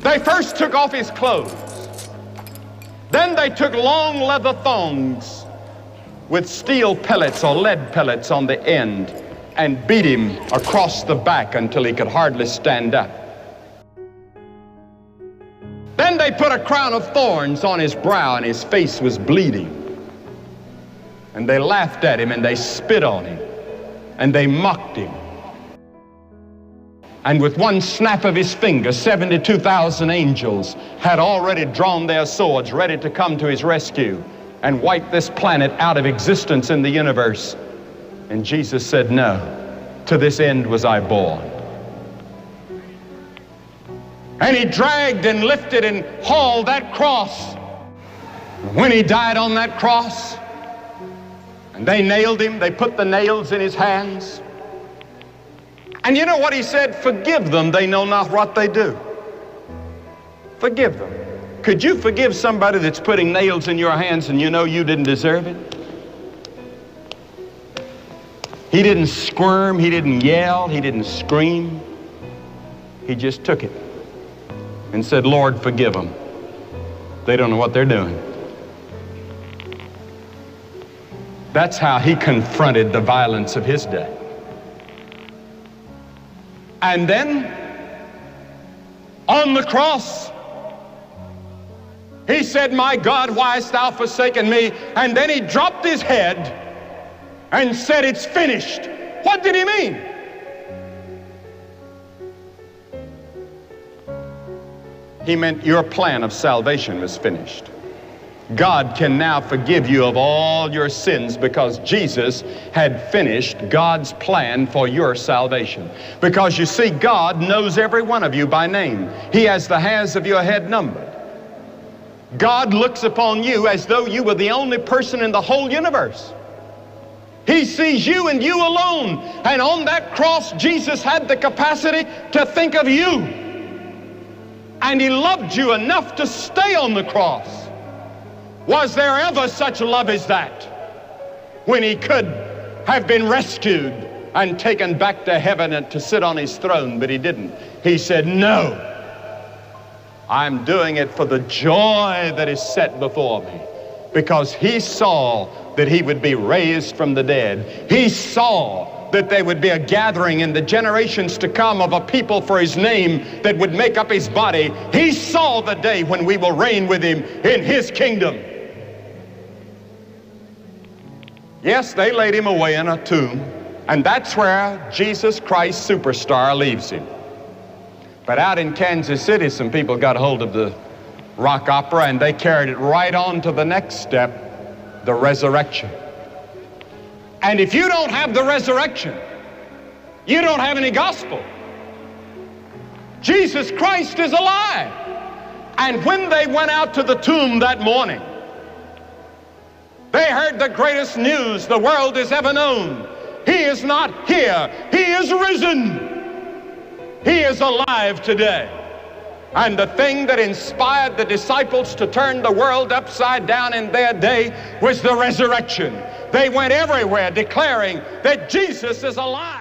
They first took off his clothes. Then they took long leather thongs with steel pellets or lead pellets on the end and beat him across the back until he could hardly stand up. Then they put a crown of thorns on his brow and his face was bleeding. And they laughed at him and they spit on him and they mocked him. And with one snap of his finger, 72,000 angels had already drawn their swords ready to come to his rescue and wipe this planet out of existence in the universe. And Jesus said, no, to this end was I born. And he dragged and lifted and hauled that cross. When he died on that cross, and they nailed him, they put the nails in his hands. And you know what he said? Forgive them, they know not what they do. Forgive them. Could you forgive somebody that's putting nails in your hands and you know you didn't deserve it? He didn't squirm, he didn't yell, he didn't scream. He just took it and said, Lord, forgive them. They don't know what they're doing. That's how he confronted the violence of his day. And then, on the cross, he said, my God, why hast thou forsaken me? And then he dropped his head and said, it's finished. What did he mean? He meant your plan of salvation was finished. God can now forgive you of all your sins because Jesus had finished God's plan for your salvation. Because you see, God knows every one of you by name. He has the hairs of your head numbered. God looks upon you as though you were the only person in the whole universe. He sees you and you alone. And on that cross, Jesus had the capacity to think of you. And he loved you enough to stay on the cross. Was there ever such love as that? When he could have been rescued and taken back to heaven and to sit on his throne, but he didn't. He said, no, I'm doing it for the joy that is set before me. Because he saw that he would be raised from the dead. He saw that there would be a gathering in the generations to come of a people for his name that would make up his body. He saw the day when we will reign with him in his kingdom. Yes, they laid him away in a tomb, and that's where Jesus Christ Superstar leaves him. But out in Kansas City, some people got hold of the rock opera and they carried it right on to the next step, the resurrection. And if you don't have the resurrection, you don't have any gospel. Jesus Christ is alive. And when they went out to the tomb that morning, they heard the greatest news the world has ever known. He is not here. He is risen. He is alive today. And the thing that inspired the disciples to turn the world upside down in their day was the resurrection. They went everywhere declaring that Jesus is alive.